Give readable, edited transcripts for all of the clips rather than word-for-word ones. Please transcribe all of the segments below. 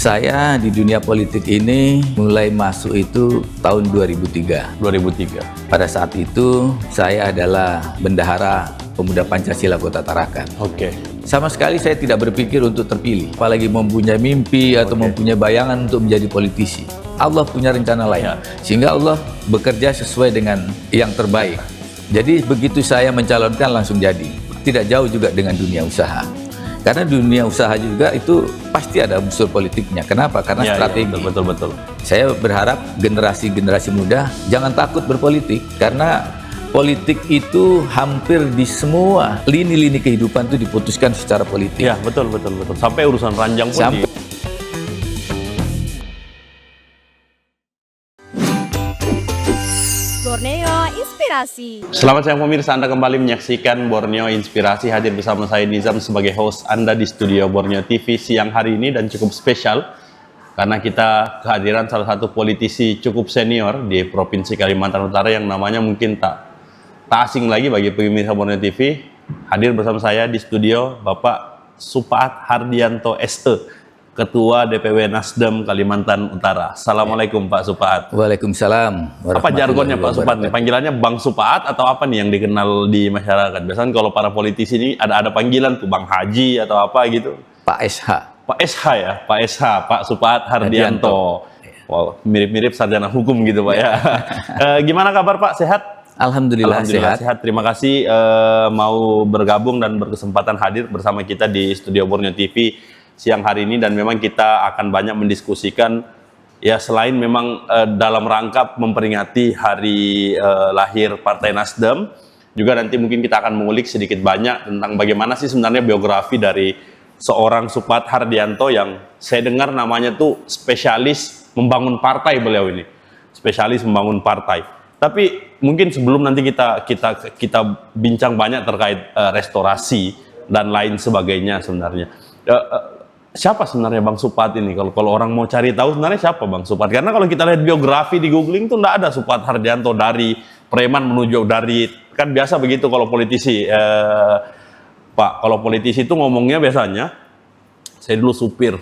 Saya di dunia politik ini mulai masuk itu tahun 2003. 2003. Pada saat itu saya adalah bendahara Pemuda Pancasila Kota Tarakan. Oke. Sama sekali saya tidak berpikir untuk terpilih, apalagi mempunyai mimpi atau mempunyai bayangan untuk menjadi politisi. Allah punya rencana lain, sehingga Allah bekerja sesuai dengan yang terbaik. Jadi begitu saya mencalonkan langsung jadi. Tidak jauh juga dengan dunia usaha. Karena dunia usaha juga itu pasti ada unsur politiknya. Kenapa? Karena strategi. Betul. Saya berharap generasi muda jangan takut berpolitik, karena politik itu hampir di semua lini-lini kehidupan itu diputuskan secara politik. Ya, betul. Sampai urusan ranjang pun Borneo Inspirasi. Selamat siang pemirsa, Anda kembali menyaksikan Borneo Inspirasi. Hadir bersama saya Nizam sebagai host Anda di studio Borneo TV siang hari ini, dan cukup spesial karena kita kehadiran salah satu politisi cukup senior di Provinsi Kalimantan Utara yang namanya mungkin tak asing lagi bagi pemirsa Borneo TV. Hadir bersama saya di studio Bapak Supaat Hardianto SE, Ketua DPW Nasdem Kalimantan Utara. Assalamualaikum Pak Supaat. Waalaikumsalam. Apa jargonnya Pak Supaat? Panggilannya Bang Supaat atau apa nih yang dikenal di masyarakat? Biasanya kalau para politisi ini ada panggilan tuh Bang Haji atau apa gitu. Pak SH. Pak SH ya, Pak SH, Pak Supaat Hardianto. Wow, mirip-mirip sarjana hukum gitu Pak ya. Gimana kabar Pak? Sehat? Alhamdulillah sehat. Terima kasih mau bergabung dan berkesempatan hadir bersama kita di studio Borneo TV siang hari ini, dan memang kita akan banyak mendiskusikan ya, selain memang dalam rangka memperingati hari lahir Partai Nasdem, juga nanti mungkin kita akan mengulik sedikit banyak tentang bagaimana sih sebenarnya biografi dari seorang Supaat Hardianto yang saya dengar namanya tuh spesialis membangun partai. Beliau ini spesialis membangun partai. Tapi mungkin sebelum nanti kita bincang banyak terkait restorasi dan lain sebagainya sebenarnya. Siapa sebenarnya Bang Supaat ini? Kalau orang mau cari tahu sebenarnya siapa Bang Supaat? Karena kalau kita lihat biografi di googling tuh nggak ada Supaat Hardianto dari preman menuju dari, kan biasa begitu kalau politisi. Pak, kalau politisi itu ngomongnya biasanya saya dulu supir,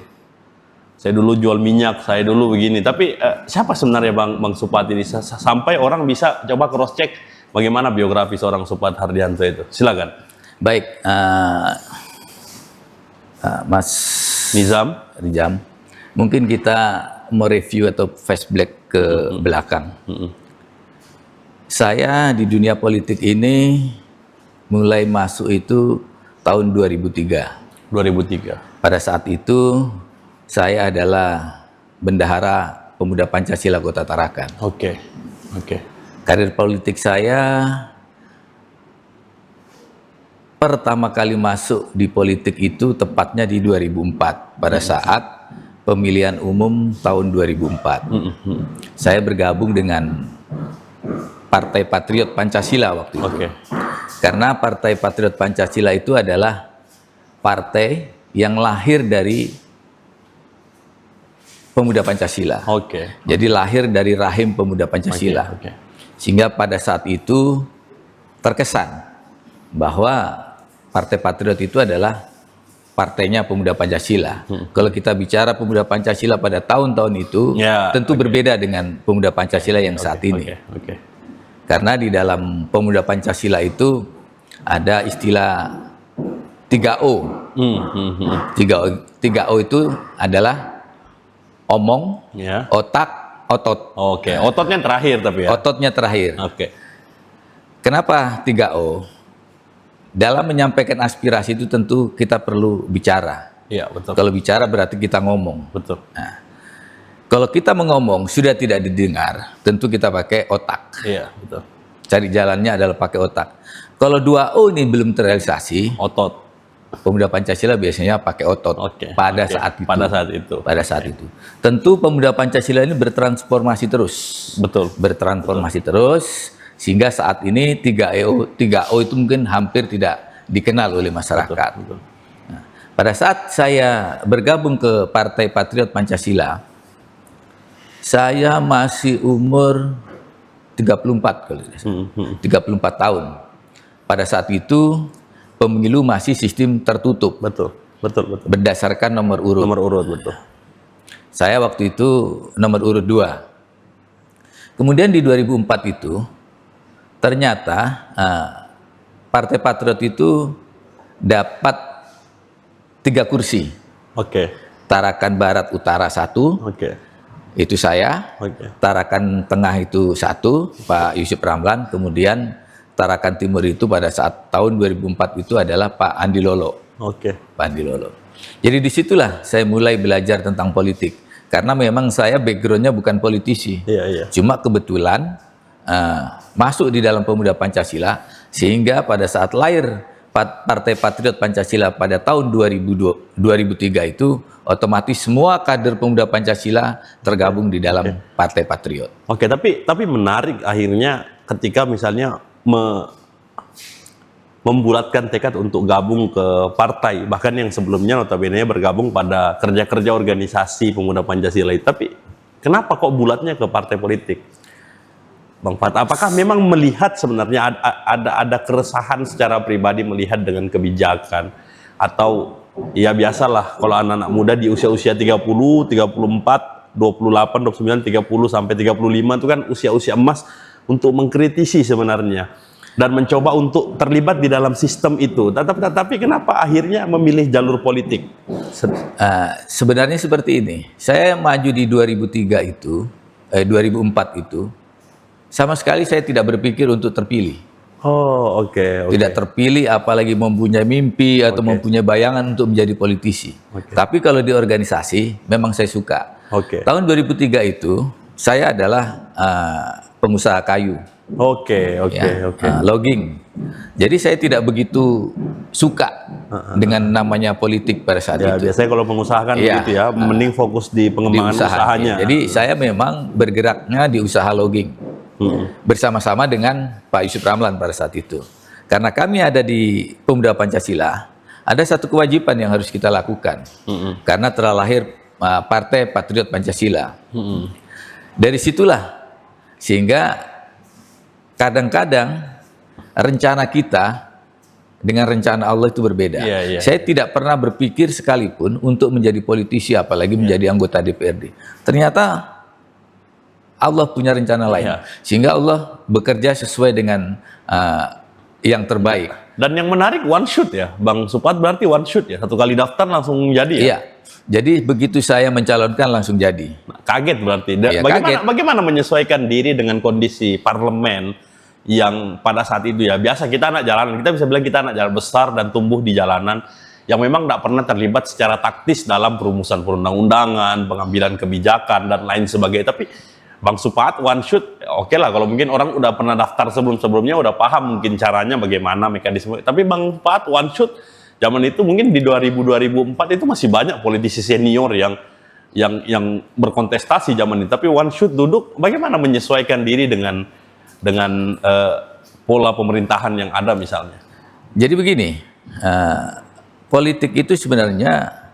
saya dulu jual minyak, saya dulu begini. Tapi siapa sebenarnya Bang Supaat ini? Sampai orang bisa coba cross check bagaimana biografi seorang Supaat Hardianto itu. Silakan. Baik, Mas Nizam, mungkin kita mau review atau flashback ke belakang. Saya di dunia politik ini mulai masuk itu tahun 2003. Pada saat itu saya adalah bendahara Pemuda Pancasila Kota Tarakan. Oke. Karir politik saya pertama kali masuk di politik itu tepatnya di 2004 pada saat pemilihan umum tahun 2004. Saya bergabung dengan Partai Patriot Pancasila waktu itu. Karena Partai Patriot Pancasila itu adalah partai yang lahir dari Pemuda Pancasila. Jadi lahir dari rahim Pemuda Pancasila. Sehingga pada saat itu terkesan bahwa Partai Patriot itu adalah partainya Pemuda Pancasila. Kalau kita bicara Pemuda Pancasila pada tahun-tahun itu, tentu berbeda dengan Pemuda Pancasila yang saat ini. Karena di dalam Pemuda Pancasila itu ada istilah 3O. 3O itu adalah omong, otak, otot. Ototnya terakhir tapi ya. Ototnya terakhir. Kenapa 3O? Dalam menyampaikan aspirasi itu tentu kita perlu bicara. Iya, betul. Kalau bicara berarti kita ngomong. Betul. Nah, kalau kita mengomong sudah tidak didengar, tentu kita pakai otak. Iya, betul. Cari jalannya adalah pakai otak. Kalau 2O ini belum terrealisasi, otot. Pemuda Pancasila biasanya pakai otot pada saat itu. Tentu Pemuda Pancasila ini bertransformasi terus. Betul. Bertransformasi terus. Sehingga saat ini 3O itu mungkin hampir tidak dikenal oleh masyarakat. Betul. Nah, pada saat saya bergabung ke Partai Patriot Pancasila, saya masih umur 34 kali. 34 tahun. Pada saat itu pemilu masih sistem tertutup. Betul. Berdasarkan nomor urut. Betul. Saya waktu itu nomor urut 2. Kemudian di 2004 itu ternyata Partai Patriot itu dapat 3 kursi. Oke. Tarakan Barat Utara 1, Oke. itu saya. Oke. Tarakan Tengah itu 1, Pak Yusuf Ramlan. Kemudian Tarakan Timur itu pada saat tahun 2004 itu adalah Pak Andi Lolo. Oke. Pak Andi Lolo. Jadi disitulah saya mulai belajar tentang politik. Karena memang saya backgroundnya bukan politisi. Iya, iya. Cuma kebetulan masuk di dalam Pemuda Pancasila, sehingga pada saat lahir Partai Patriot Pancasila pada tahun 2003 itu otomatis semua kader Pemuda Pancasila tergabung di dalam Partai Patriot. Oke, tapi menarik akhirnya ketika misalnya membulatkan tekad untuk gabung ke partai, bahkan yang sebelumnya notabene bergabung pada kerja-kerja organisasi Pemuda Pancasila itu. Tapi kenapa kok bulatnya ke partai politik, Bang Fat? Apakah memang melihat sebenarnya ada keresahan secara pribadi melihat dengan kebijakan, atau ya biasalah kalau anak-anak muda di usia-usia 30, 34, 28, 29, 30 sampai 35 itu kan usia-usia emas untuk mengkritisi sebenarnya dan mencoba untuk terlibat di dalam sistem itu. Tapi kenapa akhirnya memilih jalur politik? Sebenarnya seperti ini. Saya maju di 2004 itu, sama sekali saya tidak berpikir untuk terpilih. Oh, oke. Tidak terpilih, apalagi mempunyai mimpi atau mempunyai bayangan untuk menjadi politisi. Tapi kalau di organisasi, memang saya suka. Tahun 2003 itu, saya adalah pengusaha kayu. Logging. Jadi saya tidak begitu suka dengan namanya politik pada saat itu. Biasanya kalau pengusaha kan begitu ya, mending fokus di pengembangan usahanya. Jadi saya memang bergeraknya di usaha logging bersama-sama dengan Pak Yusuf Ramlan pada saat itu. Karena kami ada di Pemuda Pancasila, ada satu kewajiban yang harus kita lakukan. Karena telah lahir Partai Patriot Pancasila. Dari situlah sehingga kadang-kadang rencana kita dengan rencana Allah itu berbeda. Saya tidak pernah berpikir sekalipun untuk menjadi politisi, apalagi menjadi anggota DPRD. Ternyata Allah punya rencana lain, sehingga Allah bekerja sesuai dengan yang terbaik. Dan yang menarik one shoot ya, Bang Supat, berarti one shoot ya, 1 kali daftar langsung jadi ya? Iya. Jadi begitu saya mencalonkan langsung jadi. Kaget berarti. Bagaimana menyesuaikan diri dengan kondisi parlemen yang pada saat itu ya, biasa kita anak jalanan, kita bisa bilang kita anak jalan besar dan tumbuh di jalanan yang memang tidak pernah terlibat secara taktis dalam perumusan perundang-undangan, pengambilan kebijakan dan lain sebagainya. Tapi Bang Supat one shoot, oke lah, kalau mungkin orang udah pernah daftar sebelum-sebelumnya udah paham mungkin caranya bagaimana mekanisme. Tapi Bang Supat one shoot zaman itu mungkin di 2004 itu masih banyak politisi senior yang berkontestasi zaman itu. Tapi one shoot duduk, bagaimana menyesuaikan diri dengan pola pemerintahan yang ada misalnya? Jadi begini, politik itu sebenarnya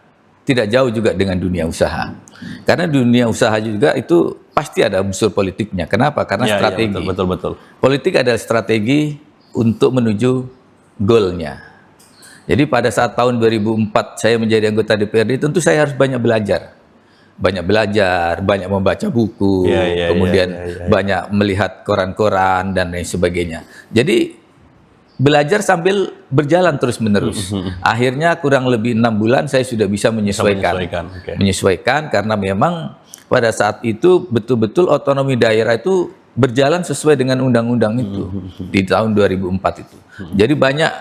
tidak jauh juga dengan dunia usaha. Karena dunia usaha juga itu pasti ada unsur politiknya. Kenapa? Karena strategi. Betul. Politik adalah strategi untuk menuju goalnya. Jadi pada saat tahun 2004 saya menjadi anggota DPRD, tentu saya harus banyak belajar. Banyak membaca buku, kemudian banyak melihat koran-koran dan lain sebagainya. Jadi belajar sambil berjalan terus-menerus. Akhirnya kurang lebih 6 bulan saya sudah bisa menyesuaikan. Menyesuaikan karena memang pada saat itu betul-betul otonomi daerah itu berjalan sesuai dengan undang-undang itu di tahun 2004 itu. Jadi banyak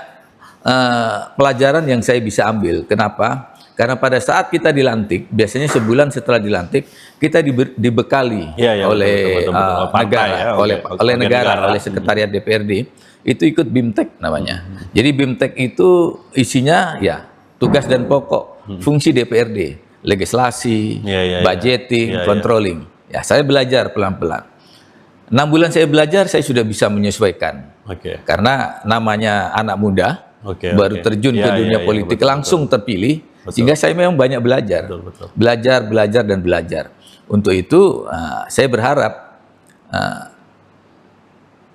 pelajaran yang saya bisa ambil. Kenapa? Karena pada saat kita dilantik, biasanya sebulan setelah dilantik, kita dibekali oleh negara, oleh sekretariat DPRD, itu ikut BIMTEK namanya. Jadi BIMTEK itu isinya ya tugas dan pokok fungsi DPRD, legislasi, budgeting, controlling. Ya, saya belajar pelan-pelan. 6 bulan saya belajar, saya sudah bisa menyesuaikan. Karena namanya anak muda, baru terjun ke dunia politik, langsung terpilih. Sehingga saya memang banyak belajar, belajar dan belajar. Untuk itu saya berharap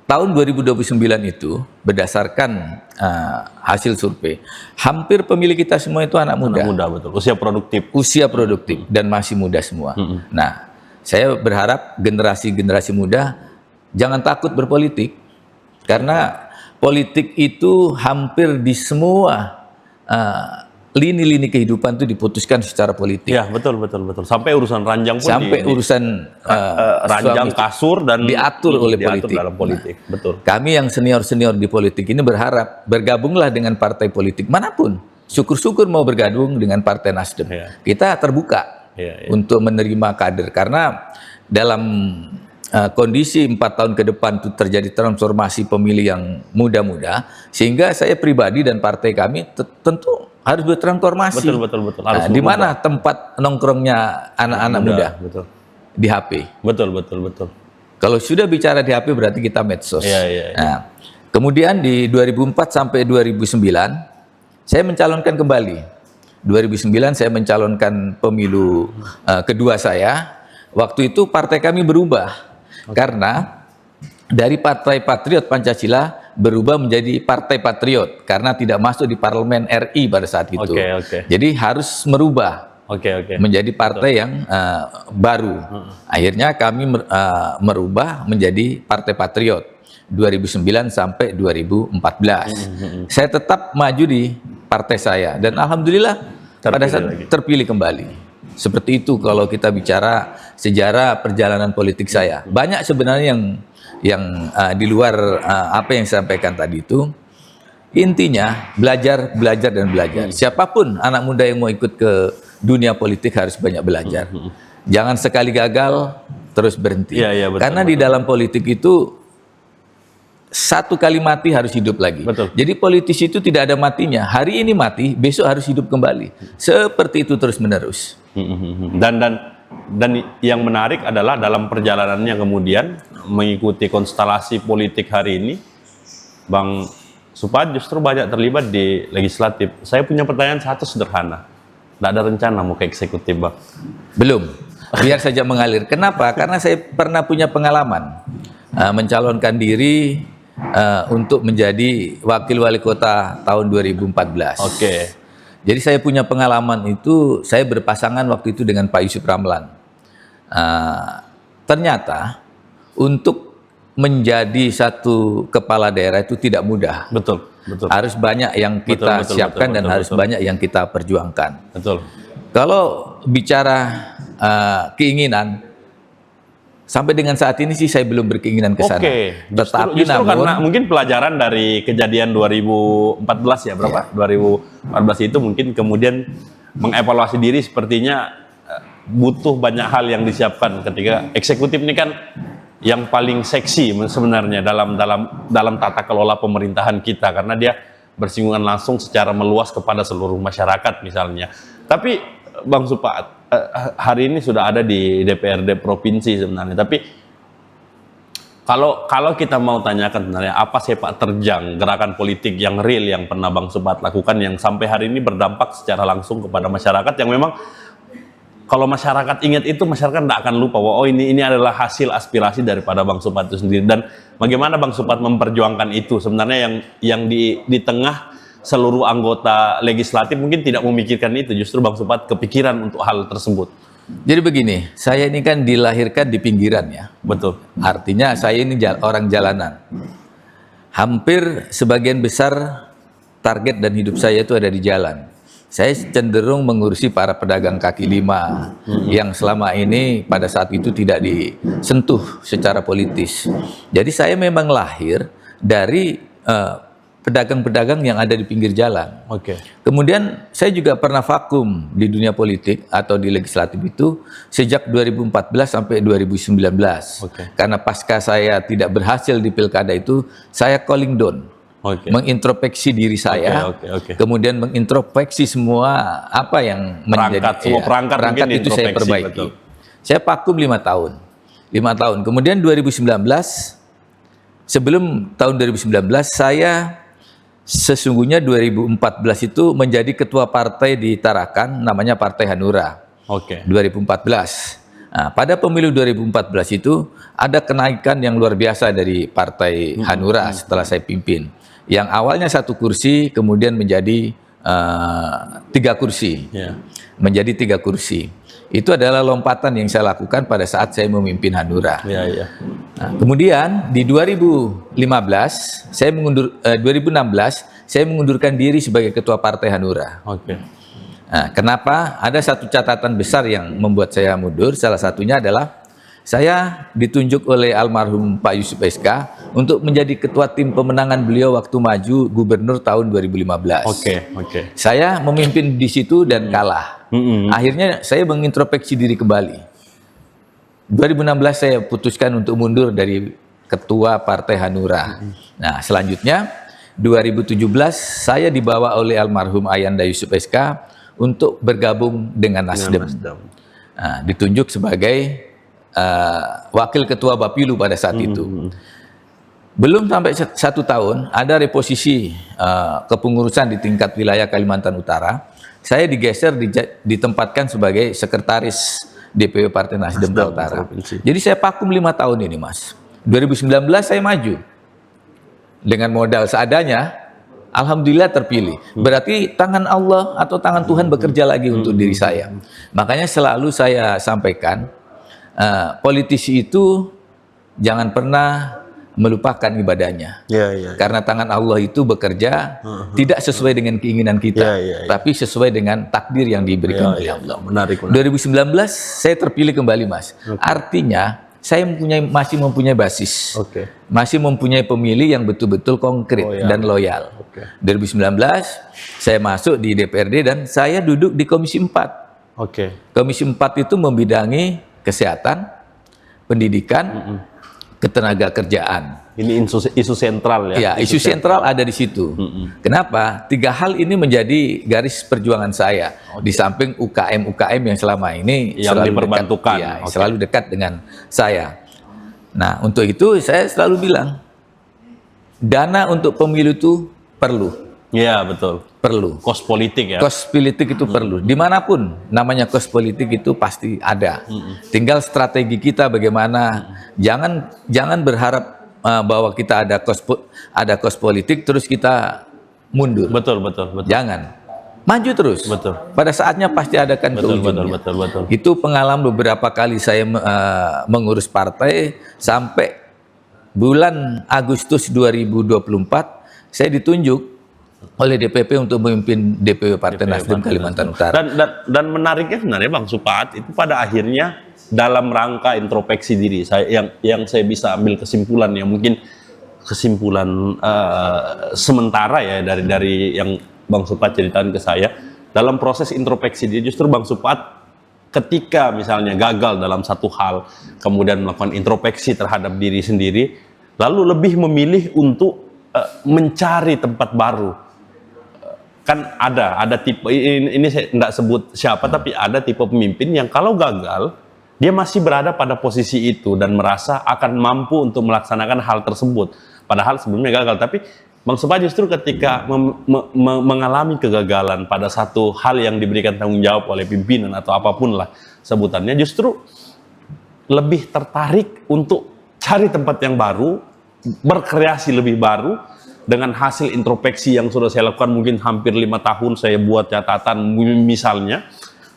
tahun 2029 itu berdasarkan hasil survei, hampir pemilih kita semua itu anak muda. Anak muda, betul. Usia produktif dan masih muda semua. Nah, saya berharap generasi muda jangan takut berpolitik, karena politik itu hampir di semua lini-lini kehidupan itu diputuskan secara politik. Ya, betul. Sampai urusan ranjang pun urusan ranjang kasur dan diatur oleh politik. dalam politik. Nah, betul. Kami yang senior di politik ini berharap bergabunglah dengan partai politik manapun. Syukur-syukur mau bergabung dengan Partai Nasdem. Ya. Kita terbuka untuk menerima kader, karena dalam kondisi 4 tahun ke depan itu terjadi transformasi pemilih yang muda-muda, sehingga saya pribadi dan partai kami tentu harus bertransformasi. Betul. Nah, di mana tempat nongkrongnya anak-anak muda? Betul. Di HP. Betul. Kalau sudah bicara di HP berarti kita medsos. Iya. Nah, kemudian di 2004 sampai 2009 saya mencalonkan kembali. 2009 saya mencalonkan pemilu kedua saya. Waktu itu partai kami berubah karena dari Partai Patriot Pancasila berubah menjadi Partai Patriot karena tidak masuk di Parlemen RI pada saat itu. Jadi harus merubah menjadi partai yang baru. Akhirnya kami merubah menjadi Partai Patriot 2009 sampai 2014. Saya tetap maju di partai saya dan alhamdulillah pada saat terpilih kembali. Seperti itu kalau kita bicara sejarah perjalanan politik saya. Banyak sebenarnya yang di luar apa yang saya sampaikan tadi itu. Intinya belajar dan belajar. Siapapun anak muda yang mau ikut ke dunia politik harus banyak belajar. Jangan sekali gagal terus berhenti. Karena di dalam politik itu satu kali mati harus hidup lagi. Jadi politisi itu tidak ada matinya. Hari ini mati, besok harus hidup kembali. Seperti itu terus menerus. Dan yang menarik adalah dalam perjalanannya kemudian mengikuti konstelasi politik hari ini, Bang Supad justru banyak terlibat di legislatif. Saya punya pertanyaan satu sederhana. Tidak ada rencana mau ke eksekutif, Bang? Belum. Biar saja mengalir. Kenapa? Karena saya pernah punya pengalaman mencalonkan diri untuk menjadi wakil wali kota tahun 2014. Jadi saya punya pengalaman itu, saya berpasangan waktu itu dengan Pak Yusuf Ramlan. Ternyata untuk menjadi satu kepala daerah itu tidak mudah. Betul. Harus banyak yang kita siapkan dan harus banyak yang kita perjuangkan. Kalau bicara keinginan, sampai dengan saat ini sih saya belum berkeinginan ke sana. Tetapi justru karena mungkin pelajaran dari kejadian 2014 ya, berapa? 2014 itu mungkin kemudian mengevaluasi diri, sepertinya butuh banyak hal yang disiapkan ketika eksekutif ini kan yang paling seksi sebenarnya dalam tata kelola pemerintahan kita, karena dia bersinggungan langsung secara meluas kepada seluruh masyarakat misalnya. Tapi Bang Supad hari ini sudah ada di DPRD provinsi sebenarnya. Tapi kalau kita mau tanyakan sebenarnya apa sepak terjang gerakan politik yang real yang pernah Bang Supad lakukan yang sampai hari ini berdampak secara langsung kepada masyarakat, yang memang kalau masyarakat ingat itu, masyarakat tidak akan lupa bahwa ini adalah hasil aspirasi daripada Bang Supad itu sendiri. Dan bagaimana Bang Supad memperjuangkan itu sebenarnya yang di tengah seluruh anggota legislatif mungkin tidak memikirkan itu, justru Bang Supad kepikiran untuk hal tersebut. Jadi begini, saya ini kan dilahirkan di pinggiran ya. Betul. Artinya saya ini orang jalanan. Hampir sebagian besar target dan hidup saya itu ada di jalan. Saya cenderung mengurusi para pedagang kaki lima yang selama ini pada saat itu tidak disentuh secara politis. Jadi saya memang lahir dari pedagang-pedagang yang ada di pinggir jalan. Kemudian saya juga pernah vakum di dunia politik atau di legislatif itu sejak 2014 sampai 2019. Karena pasca saya tidak berhasil di pilkada itu, saya calling down. Mengintrospeksi diri saya, kemudian mengintrospeksi semua apa yang menjadi perangkat itu saya perbaiki. Saya vakum 5 tahun. Kemudian 2019, sebelum tahun 2019 saya sesungguhnya 2014 itu menjadi ketua partai di Tarakan, namanya Partai Hanura. 2014. Nah, pada pemilu 2014 itu ada kenaikan yang luar biasa dari Partai Hanura setelah saya pimpin. Yang awalnya 1 kursi kemudian menjadi 3 kursi. Menjadi 3 kursi. Itu adalah lompatan yang saya lakukan pada saat saya memimpin Hanura. Nah, kemudian di 2016 saya mengundurkan diri sebagai ketua Partai Hanura. Nah, kenapa? Ada satu catatan besar yang membuat saya mundur. Salah satunya adalah saya ditunjuk oleh almarhum Pak Yusuf SK untuk menjadi ketua tim pemenangan beliau waktu maju gubernur tahun 2015. Saya memimpin di situ dan kalah. Akhirnya saya mengintrospeksi diri kembali. 2016 saya putuskan untuk mundur dari ketua Partai Hanura. Nah, selanjutnya 2017 saya dibawa oleh almarhum Ayanda Yusuf SK untuk bergabung dengan Nasdem. Nah, ditunjuk sebagai wakil ketua Bapilu pada saat itu. Belum sampai 1 tahun ada reposisi kepengurusan di tingkat wilayah Kalimantan Utara. Saya digeser ditempatkan sebagai sekretaris DPW Partai Nasdem Kaltara. Jadi saya vakum 5 tahun ini, Mas. 2019 saya maju dengan modal seadanya. Alhamdulillah terpilih. Berarti tangan Allah atau tangan Tuhan bekerja lagi untuk diri saya. Makanya selalu saya sampaikan, politisi itu jangan pernah melupakan ibadahnya. Karena tangan Allah itu bekerja tidak sesuai dengan keinginan kita, tapi sesuai dengan takdir yang diberikan oleh Allah. Menarik. 2019 saya terpilih kembali, Mas. Artinya saya masih mempunyai basis, masih mempunyai pemilih yang betul-betul konkret dan loyal. 2019 saya masuk di DPRD dan saya duduk di Komisi 4. Komisi 4 itu membidangi kesehatan, pendidikan, ketenaga kerjaan. Ini isu sentral ya? Ya, isu sentral ada di situ. Kenapa? 3 hal ini menjadi garis perjuangan saya. Di samping UKM-UKM yang selama ini yang selalu diperbantukan. Dekat, selalu dekat dengan saya. Nah, untuk itu saya selalu bilang, dana untuk pemilu itu perlu. Iya, betul. Perlu. Kos politik ya? Kos politik itu perlu. Dimanapun namanya kos politik itu pasti ada. Tinggal strategi kita bagaimana. Jangan berharap bahwa kita ada kos politik terus kita mundur. Betul. Jangan. Maju terus. Pada saatnya pasti ada kan ke ujungnya. Betul. Itu pengalaman beberapa kali saya mengurus partai sampai bulan Agustus 2024 saya ditunjuk oleh DPP untuk memimpin DPW Partai Nasdem Kalimantan Utara. Dan menariknya sebenarnya Bang Supaat itu pada akhirnya dalam rangka introspeksi diri saya yang saya bisa ambil kesimpulan yang mungkin kesimpulan sementara ya dari yang Bang Supaat ceritakan ke saya, dalam proses introspeksi diri justru Bang Supaat ketika misalnya gagal dalam satu hal kemudian melakukan introspeksi terhadap diri sendiri lalu lebih memilih untuk mencari tempat baru. Kan ada tipe ini saya tidak sebut siapa tapi ada tipe pemimpin yang kalau gagal dia masih berada pada posisi itu dan merasa akan mampu untuk melaksanakan hal tersebut padahal sebelumnya gagal. Tapi Bang Supaat justru ketika mengalami kegagalan pada satu hal yang diberikan tanggung jawab oleh pimpinan atau apapun lah sebutannya, justru lebih tertarik untuk cari tempat yang baru, berkreasi lebih baru. Dengan hasil introspeksi yang sudah saya lakukan mungkin hampir 5 tahun, saya buat catatan misalnya,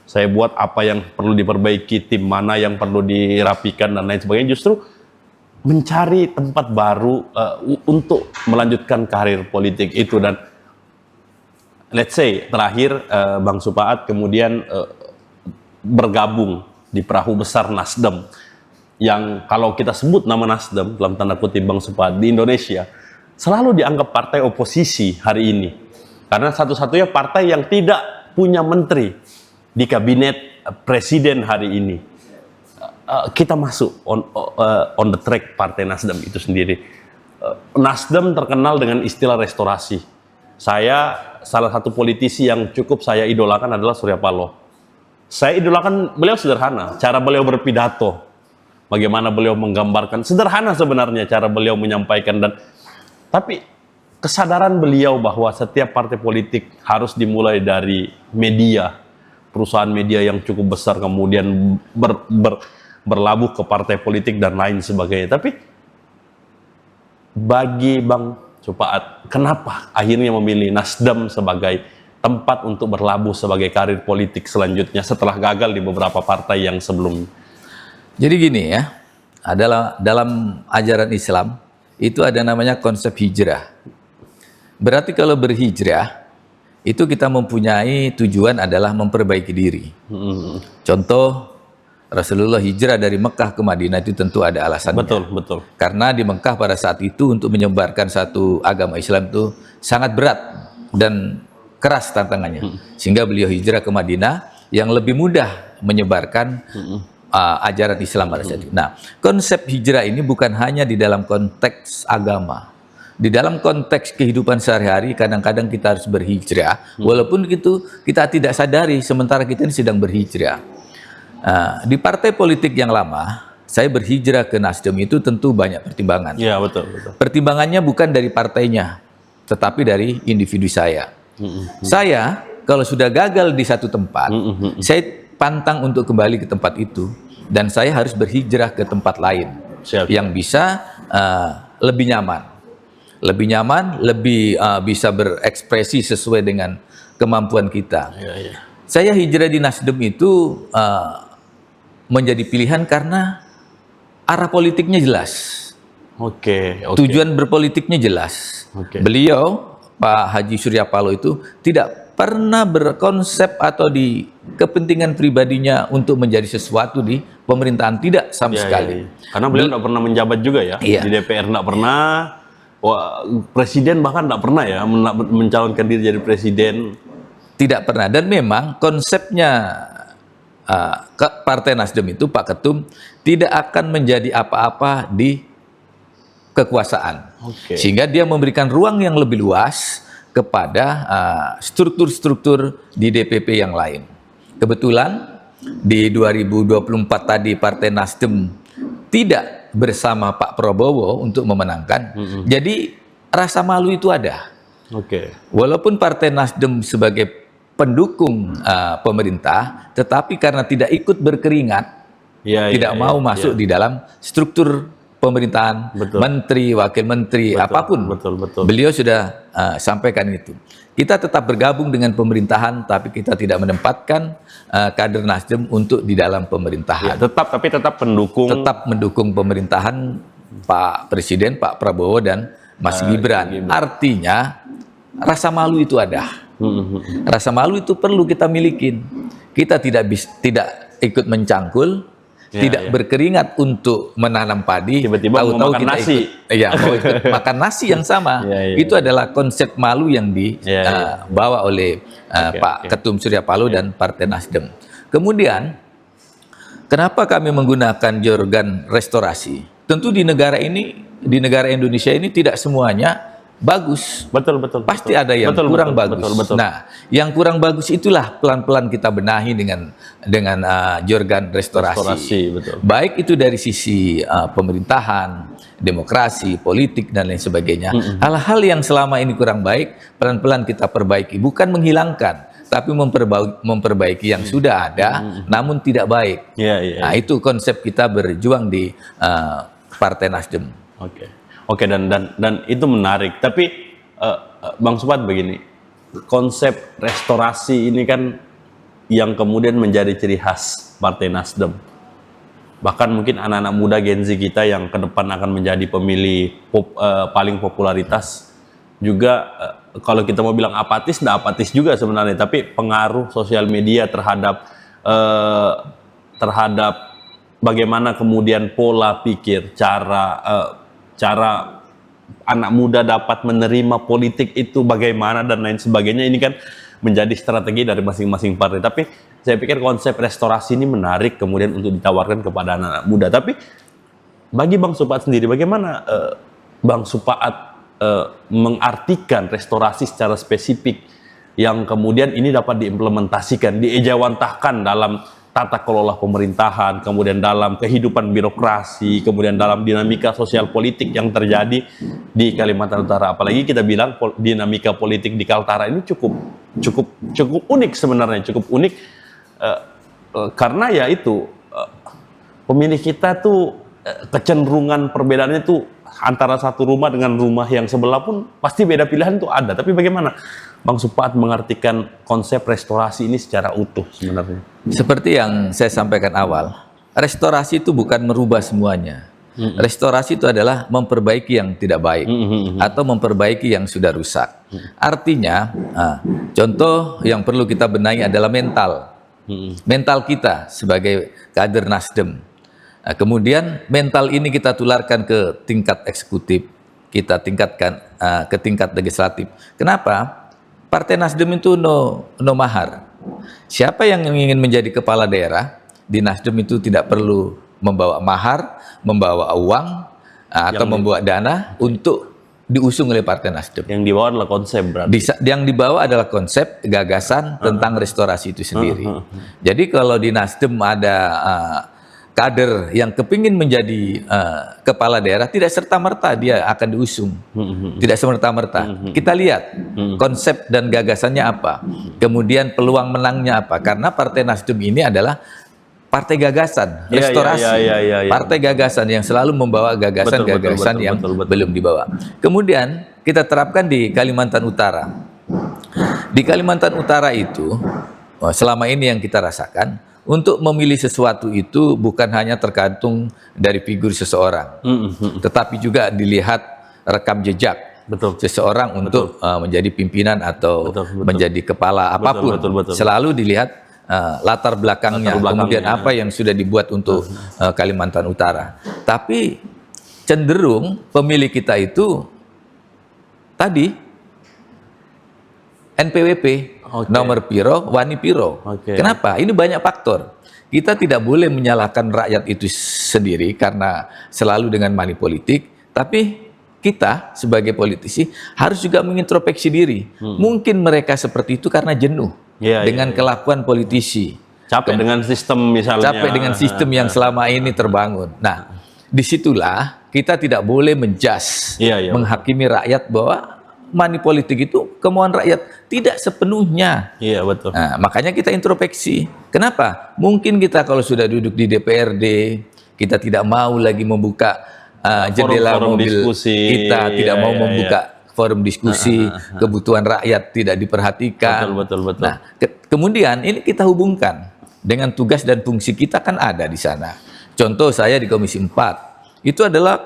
saya buat apa yang perlu diperbaiki, tim mana yang perlu dirapikan dan lain sebagainya, justru mencari tempat baru untuk melanjutkan karir politik itu. Dan let's say terakhir Bang Supaat kemudian bergabung di perahu besar Nasdem, yang kalau kita sebut nama Nasdem dalam tanda kutip Bang Supaat di Indonesia selalu dianggap partai oposisi hari ini, karena satu-satunya partai yang tidak punya menteri di kabinet presiden hari ini. Kita masuk on the track partai Nasdem itu sendiri. Nasdem terkenal dengan istilah restorasi. Saya salah satu politisi yang cukup saya idolakan adalah Surya Paloh. Saya idolakan beliau sederhana, cara beliau berpidato, bagaimana beliau menggambarkan, sederhana sebenarnya cara beliau menyampaikan, tapi kesadaran beliau bahwa setiap partai politik harus dimulai dari media, perusahaan media yang cukup besar, kemudian berlabuh ke partai politik dan lain sebagainya. Tapi bagi Bang Supaat, kenapa akhirnya memilih Nasdem sebagai tempat untuk berlabuh sebagai karir politik selanjutnya setelah gagal di beberapa partai yang sebelum? Jadi gini ya, adalah dalam ajaran Islam itu ada namanya konsep hijrah. Berarti kalau berhijrah itu kita mempunyai tujuan adalah memperbaiki diri. Contoh, Rasulullah hijrah dari Mekah ke Madinah itu tentu ada alasannya. Betul. Karena di Mekah pada saat itu untuk menyebarkan satu agama Islam itu sangat berat dan keras tantangannya. Sehingga beliau hijrah ke Madinah yang lebih mudah menyebarkan ajaran Islam pada saat itu. Nah, konsep hijrah ini bukan hanya di dalam konteks agama. Di dalam konteks kehidupan sehari-hari kadang-kadang kita harus berhijrah, walaupun itu kita tidak sadari sementara kita ini sedang berhijrah. Di partai politik yang lama, saya berhijrah ke Nasdem itu tentu banyak pertimbangan. Ya, betul. Pertimbangannya bukan dari partainya, tetapi dari individu saya. Saya kalau sudah gagal di satu tempat, saya pantang untuk kembali ke tempat itu dan saya harus berhijrah ke tempat lain. Siap. Yang bisa lebih nyaman, lebih bisa berekspresi sesuai dengan kemampuan kita. Ya. Saya hijrah di Nasdem itu menjadi pilihan karena arah politiknya jelas. Oke. Tujuan berpolitiknya jelas. Beliau, Pak Haji Surya Paloh itu tidak pernah berkonsep atau di kepentingan pribadinya untuk menjadi sesuatu di pemerintahan, tidak sama sekali. Karena beliau tidak pernah menjabat juga ya. Di DPR tidak pernah. Presiden bahkan tidak pernah ya mencalonkan diri jadi presiden. Tidak pernah. Dan memang konsepnya Partai Nasdem itu, Pak Ketum, tidak akan menjadi apa-apa di kekuasaan. Sehingga dia memberikan ruang yang lebih luas kepada struktur-struktur di DPP yang lain. Kebetulan di 2024 tadi Partai Nasdem tidak bersama Pak Prabowo untuk memenangkan. Jadi rasa malu itu ada. Walaupun Partai Nasdem sebagai pendukung pemerintah, tetapi karena tidak ikut berkeringat, tidak mau masuk di dalam struktur pemerintahan, menteri, wakil menteri, apapun. Beliau sudah sampaikan itu. Kita tetap bergabung dengan pemerintahan, tapi kita tidak menempatkan kader Nasdem untuk di dalam pemerintahan. Tapi tetap pendukung. Tetap mendukung pemerintahan Pak Presiden, Pak Prabowo dan Mas Gibran. Artinya rasa malu itu ada. Rasa malu itu perlu kita milikin. Kita tidak ikut mencangkul, tidak berkeringat untuk menanam padi. Tiba-tiba mau makan nasi. Mau ikut makan nasi yang sama. Itu adalah konsep malu yang dibawa oleh Pak Ketum Surya Paloh dan Partai Nasdem. Kemudian, kenapa kami menggunakan jargon restorasi? Tentu di negara Indonesia ini tidak semuanya bagus. Pasti ada yang kurang bagus. Nah, yang kurang bagus itulah pelan-pelan kita benahi dengan jargon restorasi. Baik itu dari sisi pemerintahan, demokrasi, politik dan lain sebagainya. Hal-hal yang selama ini kurang baik pelan-pelan kita perbaiki, bukan menghilangkan, tapi memperbaiki yang sudah ada namun tidak baik. Nah, itu konsep kita berjuang di Partai Nasdem. Dan itu menarik. Tapi Bang Supaat begini, konsep restorasi ini kan yang kemudian menjadi ciri khas Partai Nasdem. Bahkan mungkin anak-anak muda Gen Z kita yang ke depan akan menjadi pemilih paling popularitas juga, kalau kita mau bilang apatis, tidak apatis juga sebenarnya. Tapi pengaruh sosial media terhadap bagaimana kemudian pola pikir, cara anak muda dapat menerima politik itu bagaimana dan lain sebagainya, ini kan menjadi strategi dari masing-masing partai. Tapi saya pikir konsep restorasi ini menarik kemudian untuk ditawarkan kepada anak-anak muda. Tapi bagi Bang Supaat sendiri, bagaimana Bang Supaat mengartikan restorasi secara spesifik yang kemudian ini dapat diimplementasikan, diejawantahkan dalam tata kelola pemerintahan, kemudian dalam kehidupan birokrasi, kemudian dalam dinamika sosial politik yang terjadi di Kalimantan Utara. Apalagi kita bilang dinamika politik di Kaltara ini cukup unik sebenarnya, cukup unik karena ya itu pemilih kita tuh kecenderungan perbedaannya tuh antara satu rumah dengan rumah yang sebelah pun pasti beda pilihan tuh ada. Tapi bagaimana Bang Supaat mengartikan konsep restorasi ini secara utuh sebenarnya? Seperti yang saya sampaikan awal, restorasi itu bukan merubah semuanya. Restorasi itu adalah memperbaiki yang tidak baik atau memperbaiki yang sudah rusak. Artinya, contoh yang perlu kita benahi adalah mental. Mental kita sebagai kader Nasdem. Kemudian mental ini kita tularkan ke tingkat eksekutif, kita tingkatkan ke tingkat legislatif. Kenapa? Partai Nasdem itu no mahar. Siapa yang ingin menjadi kepala daerah di Nasdem itu tidak perlu membawa mahar, membawa uang atau membawa dana untuk diusung oleh Partai Nasdem. Yang dibawa adalah konsep berarti. Yang dibawa adalah konsep, gagasan tentang restorasi itu sendiri. Jadi kalau di Nasdem ada kader yang kepingin menjadi kepala daerah, tidak serta-merta dia akan diusung. Tidak serta-merta. Kita lihat konsep dan gagasannya apa. Kemudian peluang menangnya apa. Karena Partai Nasdem ini adalah partai gagasan, restorasi, partai gagasan yang selalu membawa gagasan-gagasan yang belum dibawa. Kemudian kita terapkan di Kalimantan Utara. Di Kalimantan Utara itu, selama ini yang kita rasakan, untuk memilih sesuatu itu bukan hanya tergantung dari figur seseorang, tetapi juga dilihat rekam jejak seseorang untuk menjadi pimpinan atau menjadi kepala apapun. Selalu dilihat latar belakangnya, kemudian apa yang sudah dibuat untuk Kalimantan Utara. Tapi cenderung pemilih kita itu tadi NPWP, nomor piro, wani piro. Kenapa? Ini banyak faktor. Kita tidak boleh menyalahkan rakyat itu sendiri karena selalu dengan money politik, tapi kita sebagai politisi harus juga mengintrospeksi diri. Mungkin mereka seperti itu karena jenuh dengan kelakuan politisi. Capek dengan sistem misalnya. Capek dengan sistem yang selama ini terbangun. Nah, disitulah kita tidak boleh menjudge, menghakimi rakyat bahwa money politik itu kemauan rakyat. Tidak sepenuhnya. Iya, betul. Nah, makanya kita introspeksi. Kenapa? Mungkin kita kalau sudah duduk di DPRD, kita tidak mau lagi membuka jendela mobil diskusi. Kita tidak mau membuka forum diskusi, kebutuhan rakyat tidak diperhatikan. Betul. Nah, kemudian ini kita hubungkan dengan tugas dan fungsi kita kan ada di sana. Contoh saya di Komisi 4, itu adalah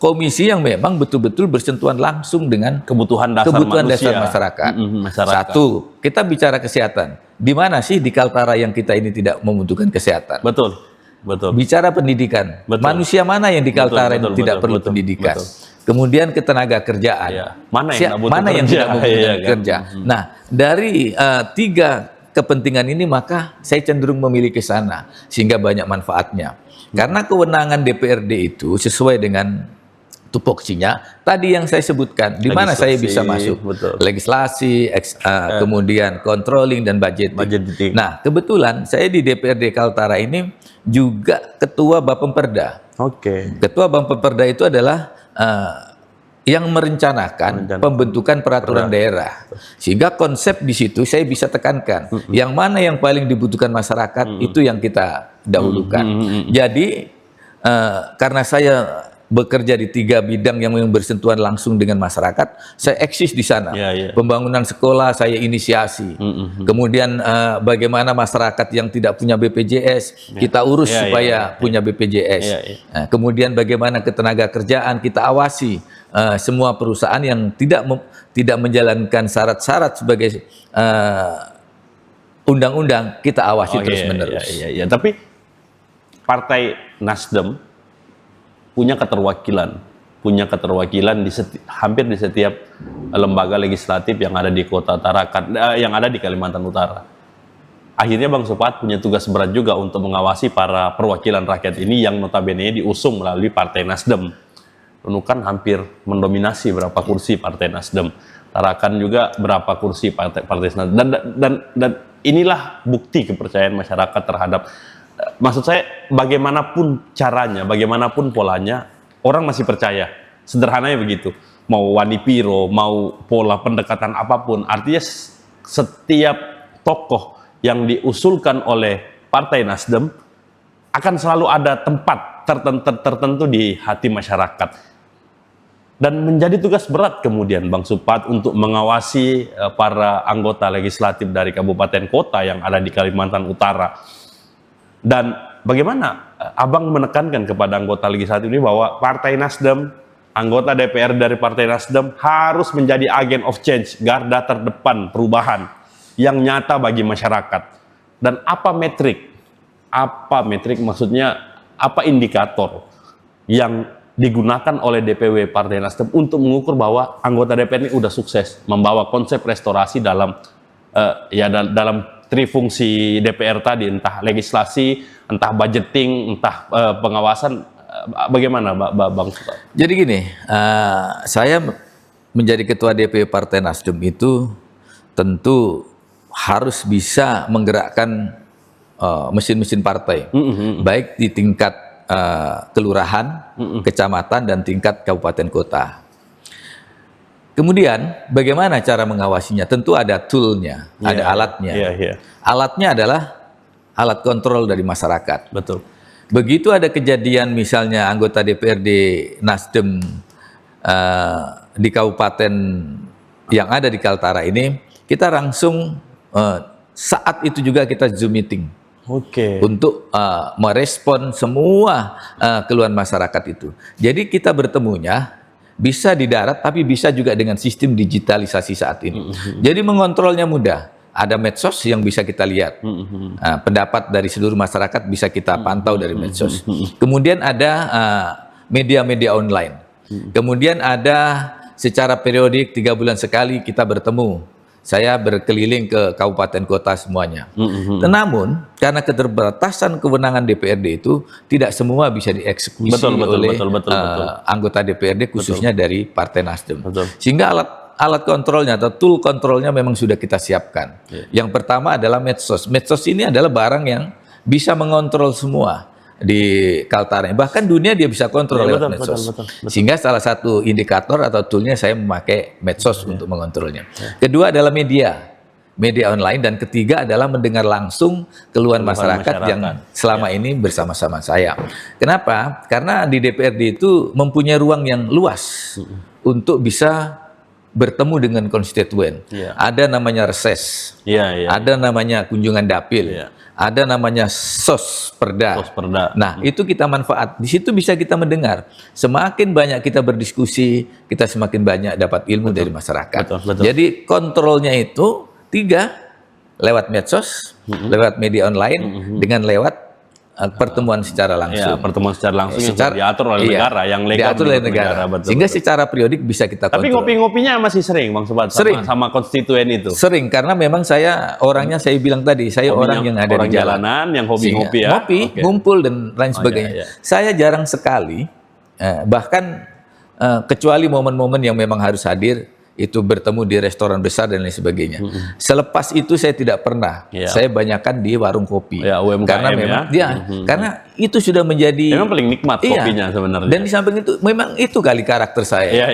komisi yang memang betul-betul bersentuhan langsung dengan kebutuhan dasar masyarakat. Satu, kita bicara kesehatan. Di mana sih di Kaltara yang kita ini tidak membutuhkan kesehatan? Betul. Bicara pendidikan. Manusia mana yang di Kaltara yang tidak perlu pendidikan? Kemudian ketenaga kerjaan. Mana yang tidak membutuhkan kerja? Nah, dari tiga kepentingan ini maka saya cenderung memilih ke sana sehingga banyak manfaatnya. Karena kewenangan DPRD itu sesuai dengan tupoksinya tadi yang saya sebutkan, di mana saya bisa masuk legislasi, kemudian controlling dan budgeting. Nah, kebetulan saya di DPRD Kaltara ini juga ketua Bapemperda. Ketua Bapemperda itu adalah yang merencanakan pembentukan peraturan daerah, sehingga konsep di situ saya bisa tekankan yang mana yang paling dibutuhkan masyarakat itu yang kita dahulukan. Jadi karena saya bekerja di tiga bidang yang bersentuhan langsung dengan masyarakat, saya eksis di sana. Pembangunan sekolah saya inisiasi. Kemudian bagaimana masyarakat yang tidak punya BPJS kita urus supaya punya BPJS. Nah, kemudian bagaimana ketenaga kerjaan kita awasi semua perusahaan yang tidak menjalankan syarat-syarat sebagai undang-undang kita awasi terus-menerus. Tapi Partai Nasdem punya keterwakilan di hampir di setiap lembaga legislatif yang ada di Kota Tarakan, yang ada di Kalimantan Utara. Akhirnya Bang Supaat punya tugas berat juga untuk mengawasi para perwakilan rakyat ini yang notabene diusung melalui Partai Nasdem. Nunukan hampir mendominasi berapa kursi Partai Nasdem. Tarakan juga berapa kursi Partai Nasdem. Dan inilah bukti kepercayaan masyarakat terhadap. Maksud saya, bagaimanapun caranya, bagaimanapun polanya, orang masih percaya. Sederhananya begitu. Mau wani piro, mau pola pendekatan apapun. Artinya setiap tokoh yang diusulkan oleh Partai Nasdem akan selalu ada tempat tertentu di hati masyarakat. Dan menjadi tugas berat kemudian Bang Supat untuk mengawasi para anggota legislatif dari kabupaten kota yang ada di Kalimantan Utara. Dan bagaimana Abang menekankan kepada anggota legislatif ini bahwa Partai Nasdem, anggota DPR dari Partai Nasdem harus menjadi agen of change, garda terdepan perubahan yang nyata bagi masyarakat. Dan apa metrik? Apa metrik maksudnya, apa indikator yang digunakan oleh DPW Partai Nasdem untuk mengukur bahwa anggota DPR ini udah sukses membawa konsep restorasi dalam dalam trifungsi DPR tadi, entah legislasi, entah budgeting, entah pengawasan, bagaimana Bang Supat? Jadi gini, saya menjadi ketua DPW Partai Nasdem itu tentu harus bisa menggerakkan mesin-mesin partai, baik di tingkat kelurahan, kecamatan, dan tingkat kabupaten kota. Kemudian bagaimana cara mengawasinya? Tentu ada toolnya, ada alatnya. Alatnya adalah alat kontrol dari masyarakat. Betul. Begitu ada kejadian misalnya anggota DPRD Nasdem di kabupaten yang ada di Kaltara ini, kita langsung saat itu juga kita Zoom meeting. Untuk merespon semua keluhan masyarakat itu. Jadi kita bertemunya bisa di darat, tapi bisa juga dengan sistem digitalisasi saat ini. Jadi mengontrolnya mudah. Ada medsos yang bisa kita lihat. Pendapat dari seluruh masyarakat bisa kita pantau dari medsos. Kemudian ada media-media online. Kemudian ada secara periodik 3 bulan sekali kita bertemu. Saya berkeliling ke kabupaten kota semuanya. Namun karena keterbatasan kewenangan DPRD itu tidak semua bisa dieksekusi oleh anggota DPRD khususnya dari Partai Nasdem. Sehingga alat kontrolnya atau tool kontrolnya memang sudah kita siapkan. Yang pertama adalah medsos. Medsos ini adalah barang yang bisa mengontrol semua di Kaltara. Bahkan dunia dia bisa kontrol lewat medsos. Sehingga salah satu indikator atau toolnya saya memakai medsos untuk mengontrolnya. Kedua adalah media online, dan ketiga adalah mendengar langsung keluhan masyarakat yang selama ini bersama-sama saya. Kenapa? Karena di DPRD itu mempunyai ruang yang luas untuk bisa bertemu dengan konstituen. Ada namanya reses, ada namanya kunjungan dapil, ada namanya sosperda. Nah, itu kita manfaat. Di situ bisa kita mendengar. Semakin banyak kita berdiskusi, kita semakin banyak dapat ilmu dari masyarakat. Jadi kontrolnya itu 3, lewat medsos, lewat media online, dengan lewat pertemuan secara langsung. Pertemuan secara langsung yang diatur oleh negara, yang legal diatur oleh negara. Sehingga secara periodik bisa kita kontrol. Tapi ngopi-ngopinya masih sering Bang Supat sama konstituen itu? Sering, karena memang saya orangnya, saya bilang tadi, saya orang yang ada di jalanan, yang hobi ngopi ya. Ngopi, ngumpul dan lain sebagainya. Saya jarang sekali, bahkan kecuali momen-momen yang memang harus hadir, itu bertemu di restoran besar dan lain sebagainya. Selepas itu saya tidak pernah. Saya banyakkan di warung kopi. UMKM, karena memang karena itu sudah menjadi memang paling nikmat kopinya sebenarnya. Dan di samping itu memang itu kali karakter saya.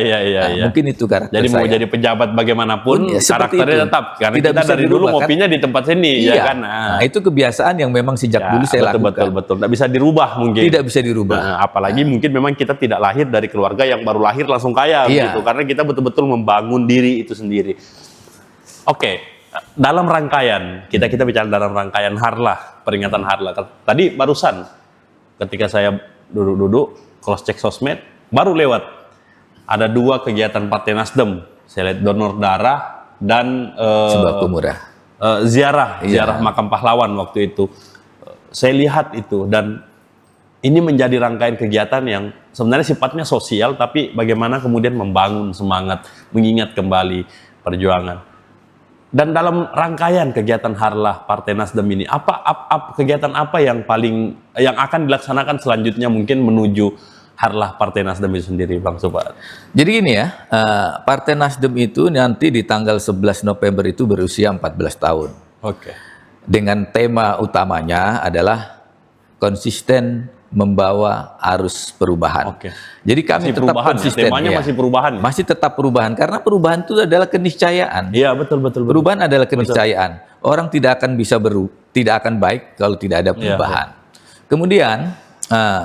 Mungkin itu karakter jadi saya. Jadi mau jadi pejabat bagaimanapun karakternya itu. tetap, karena tidak kita dari dulu ngopinya di tempat sini, ya kan. Nah, itu kebiasaan yang memang sejak dulu saya lakukan. Betul. Tidak bisa dirubah mungkin. Tidak bisa dirubah. Apalagi mungkin memang kita tidak lahir dari keluarga yang baru lahir langsung kaya gitu. Karena kita betul-betul membangun diri itu sendiri. Dalam rangkaian kita bicara dalam rangkaian Harlah, peringatan Harlah. Tadi barusan ketika saya duduk cross check sosmed, baru lewat ada 2 kegiatan Partai Nasdem. Saya lihat donor darah dan sembako murah. Ziarah makam pahlawan waktu itu. Saya lihat itu, dan ini menjadi rangkaian kegiatan yang sebenarnya sifatnya sosial, tapi bagaimana kemudian membangun semangat, mengingat kembali perjuangan. Dan dalam rangkaian kegiatan Harlah Partai Nasdem ini, kegiatan apa yang akan dilaksanakan selanjutnya mungkin menuju Harlah Partai Nasdem itu sendiri, Bang Supat? Jadi gini ya, Partai Nasdem itu nanti di tanggal 11 November itu berusia 14 tahun. Dengan tema utamanya adalah konsisten membawa arus perubahan. Jadi kami tetap konsisten. Temanya masih perubahan. Masih tetap perubahan, karena perubahan itu adalah keniscayaan. Iya, betul. Perubahan adalah keniscayaan. Orang tidak akan bisa tidak akan baik kalau tidak ada perubahan. Kemudian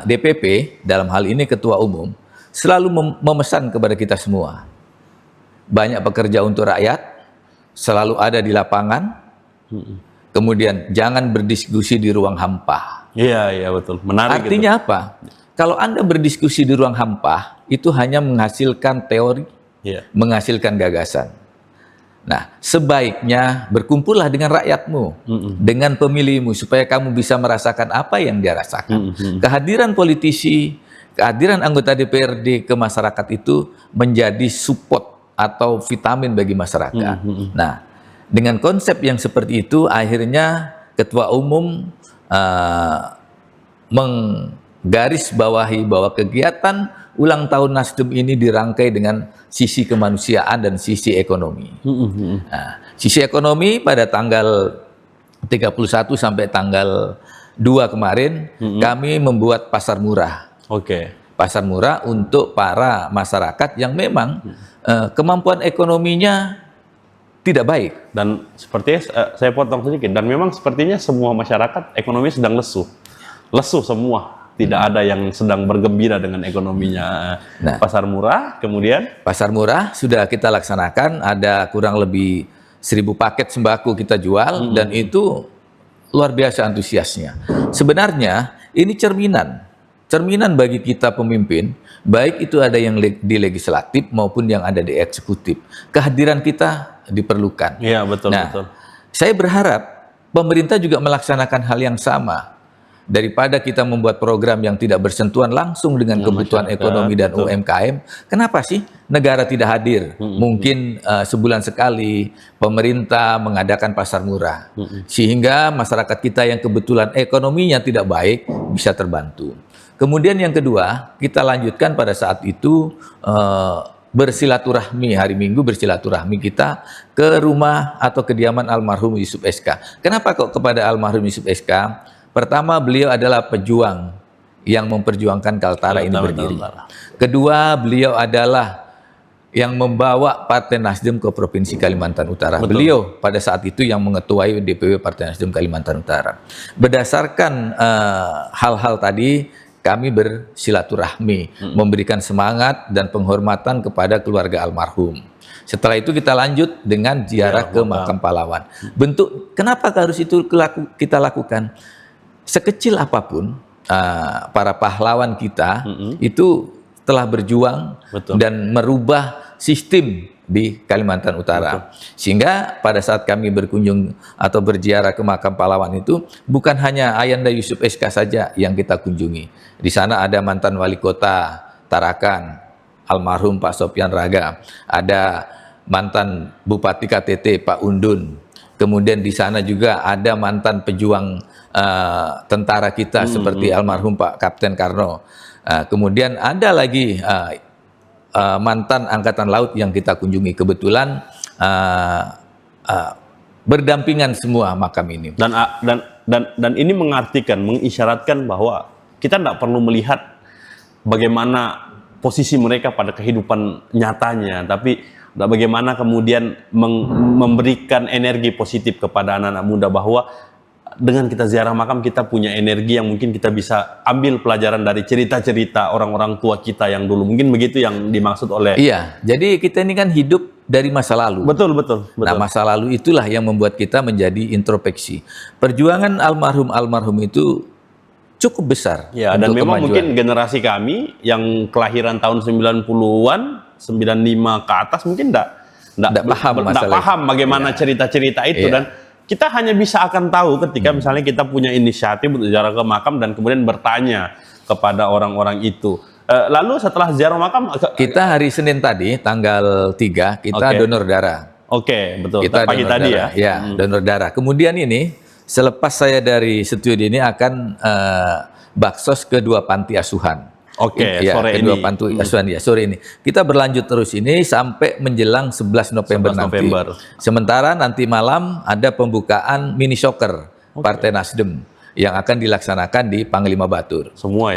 DPP dalam hal ini Ketua Umum selalu memesan kepada kita semua, banyak bekerja untuk rakyat, selalu ada di lapangan, kemudian jangan berdiskusi di ruang hampa. Iya, iya betul. Menarik. Artinya apa? Kalau Anda berdiskusi di ruang hampa, itu hanya menghasilkan teori, menghasilkan gagasan. Nah, sebaiknya berkumpullah dengan rakyatmu, dengan pemilihmu, supaya kamu bisa merasakan apa yang dia rasakan. Kehadiran politisi, kehadiran anggota DPRD ke masyarakat itu menjadi support atau vitamin bagi masyarakat. Nah, dengan konsep yang seperti itu, akhirnya Ketua Umum menggarisbawahi bahwa kegiatan ulang tahun Nasdem ini dirangkai dengan sisi kemanusiaan dan sisi ekonomi. Nah, sisi ekonomi pada tanggal 31 sampai tanggal 2 kemarin, kami membuat pasar murah. Pasar murah untuk para masyarakat yang memang kemampuan ekonominya tidak baik. Dan sepertinya, saya potong sedikit, dan memang sepertinya semua masyarakat ekonomi sedang lesu. Lesu semua. Tidak ada yang sedang bergembira dengan ekonominya. Nah, pasar murah, kemudian? Pasar murah sudah kita laksanakan, ada kurang lebih 1000 paket sembako kita jual, dan itu luar biasa antusiasnya. Sebenarnya ini cerminan bagi kita pemimpin, baik itu ada yang di legislatif maupun yang ada di eksekutif. Kehadiran kita diperlukan. Iya, betul, betul. Saya berharap pemerintah juga melaksanakan hal yang sama. Daripada kita membuat program yang tidak bersentuhan langsung dengan kebutuhan ekonomi dan UMKM, kenapa sih negara tidak hadir? Mungkin sebulan sekali pemerintah mengadakan pasar murah, sehingga masyarakat kita yang kebetulan ekonominya tidak baik bisa terbantu. Kemudian yang kedua, kita lanjutkan pada saat itu bersilaturahmi, hari Minggu bersilaturahmi kita ke rumah atau kediaman almarhum Yusuf SK. Kenapa kok kepada almarhum Yusuf SK? Pertama, beliau adalah pejuang yang memperjuangkan Kaltara ini berdiri. Kedua, beliau adalah yang membawa Partai Nasdem ke Provinsi Kalimantan Utara. Beliau pada saat itu yang mengetuai DPW Partai Nasdem Kalimantan Utara. Berdasarkan hal-hal tadi, kami bersilaturahmi, memberikan semangat dan penghormatan kepada keluarga almarhum. Setelah itu kita lanjut dengan ziarah ke makam pahlawan. Bentuk kenapa harus itu kita lakukan? Sekecil apapun para pahlawan kita itu telah berjuang dan merubah sistem di Kalimantan Utara. Sehingga pada saat kami berkunjung atau berziarah ke makam pahlawan itu, bukan hanya Ayanda Yusuf SK saja yang kita kunjungi. Di sana ada mantan wali kota Tarakan, almarhum Pak Sopyan Raga, ada mantan Bupati KTT Pak Undun. Kemudian di sana juga ada mantan pejuang tentara kita seperti almarhum Pak Kapten Karno. Kemudian ada lagi mantan Angkatan Laut yang kita kunjungi. Kebetulan berdampingan semua makam ini. Dan ini mengartikan, mengisyaratkan bahwa kita tidak perlu melihat bagaimana posisi mereka pada kehidupan nyatanya, tapi bagaimana kemudian memberikan energi positif kepada anak-anak muda, bahwa dengan kita ziarah makam kita punya energi yang mungkin kita bisa ambil pelajaran dari cerita-cerita orang-orang tua kita yang dulu. Mungkin begitu yang dimaksud oleh... Iya, jadi kita ini kan hidup dari masa lalu. Betul. Nah, masa lalu itulah yang membuat kita menjadi introspeksi. Perjuangan almarhum itu cukup besar. Ya, dan memang mungkin generasi kami yang kelahiran tahun 90-an, 95 ke atas mungkin enggak paham bagaimana cerita-cerita itu. Dan kita hanya bisa akan tahu ketika misalnya kita punya inisiatif untuk ziarah ke makam dan kemudian bertanya kepada orang-orang itu. Lalu setelah ziarah makam, kita hari Senin tadi tanggal 3 kita donor darah. Betul. Kita pagi tadi darah. Ya, donor darah. Kemudian ini selepas saya dari studio ini akan baksos ke 2 panti asuhan. Sore kedua ini. panti asuhan sore ini. Kita berlanjut terus ini sampai menjelang 11 November nanti. Sementara nanti malam ada pembukaan mini soccer Partai Nasdem yang akan dilaksanakan di Panglima Batur. Semua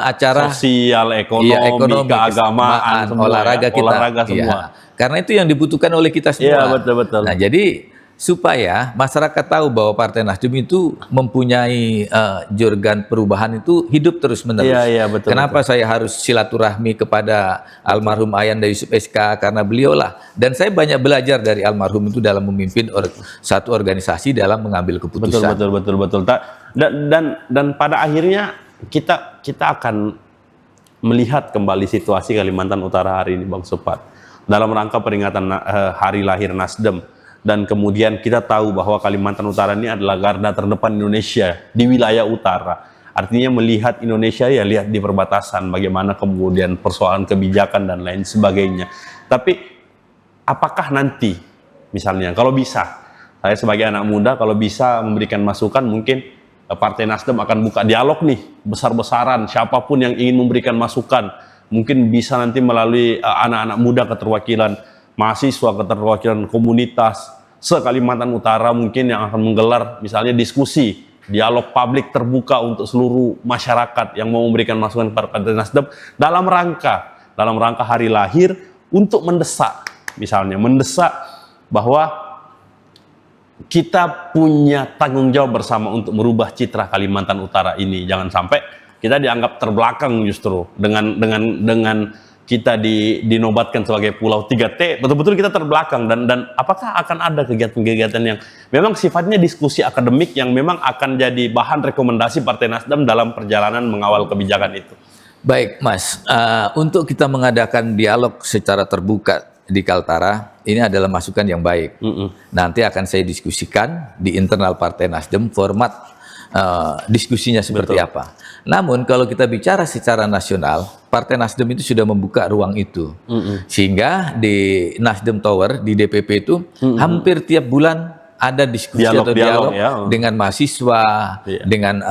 acara sosial, ekonomi, keagamaan, olahraga kita. Olahraga semua. Karena itu yang dibutuhkan oleh kita semua. Betul. Nah, jadi supaya masyarakat tahu bahwa Partai Nasdem itu mempunyai jorgan perubahan itu hidup terus-menerus. Iya, betul. Kenapa saya harus silaturahmi kepada almarhum Ayanda Yusuf SK? Karena beliaulah, dan saya banyak belajar dari almarhum itu dalam memimpin satu organisasi dalam mengambil keputusan. Betul. Dan pada akhirnya kita akan melihat kembali situasi Kalimantan Utara hari ini, Bang Supat, dalam rangka peringatan hari lahir Nasdem. Dan kemudian kita tahu bahwa Kalimantan Utara ini adalah garda terdepan Indonesia di wilayah utara. Artinya melihat Indonesia ya lihat di perbatasan, bagaimana kemudian persoalan kebijakan dan lain sebagainya. Tapi apakah nanti misalnya kalau bisa, saya sebagai anak muda kalau bisa memberikan masukan, mungkin Partai Nasdem akan buka dialog nih besar-besaran, siapapun yang ingin memberikan masukan, mungkin bisa nanti melalui anak-anak muda keterwakilan mahasiswa, keterwakilan komunitas se-Kalimantan Utara mungkin yang akan menggelar misalnya diskusi, dialog publik terbuka untuk seluruh masyarakat yang mau memberikan masukan kepada Partai Nasdem dalam rangka hari lahir, untuk mendesak bahwa kita punya tanggung jawab bersama untuk merubah citra Kalimantan Utara ini. Jangan sampai kita dianggap terbelakang justru dengan kita dinobatkan sebagai Pulau 3T, betul-betul kita terbelakang. Dan apakah akan ada kegiatan-kegiatan yang memang sifatnya diskusi akademik yang memang akan jadi bahan rekomendasi Partai Nasdem dalam perjalanan mengawal kebijakan itu? Baik, Mas. Untuk kita mengadakan dialog secara terbuka di Kaltara, ini adalah masukan yang baik. Nanti akan saya diskusikan di internal Partai Nasdem format diskusinya seperti apa. Namun kalau kita bicara secara nasional, Partai Nasdem itu sudah membuka ruang itu. Sehingga di Nasdem Tower, di DPP itu hampir tiap bulan ada diskusi atau dialog ya, dengan mahasiswa, dengan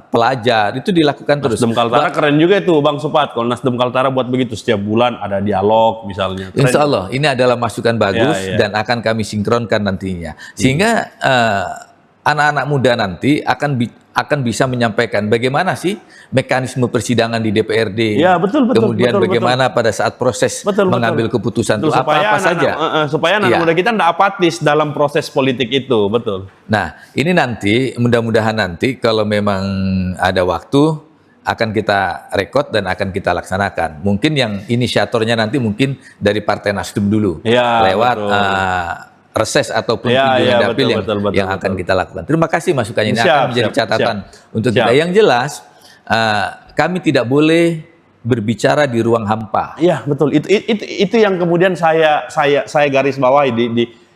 pelajar, itu dilakukan terus. Nasdem Kaltara keren juga itu, Bang Supat. Kalau Nasdem Kaltara buat begitu, setiap bulan ada dialog misalnya. Keren. Insya Allah ini adalah masukan bagus dan akan kami sinkronkan nantinya. Sehingga anak-anak muda nanti akan bisa menyampaikan bagaimana sih mekanisme persidangan di DPRD. Ya, betul. Kemudian bagaimana pada saat proses mengambil keputusan itu apa saja. Supaya anak muda kita tidak apatis dalam proses politik itu, betul. Nah, ini nanti mudah-mudahan nanti kalau memang ada waktu akan kita rekod dan akan kita laksanakan. Mungkin yang inisiatornya nanti mungkin dari Partai Nasdem dulu, lewat reses ataupun video dapil yang akan kita lakukan. Terima kasih masukannya, ini akan menjadi catatan untuk kita. Yang jelas, kami tidak boleh berbicara di ruang hampa. Iya, betul. Itu yang kemudian saya garis bawahi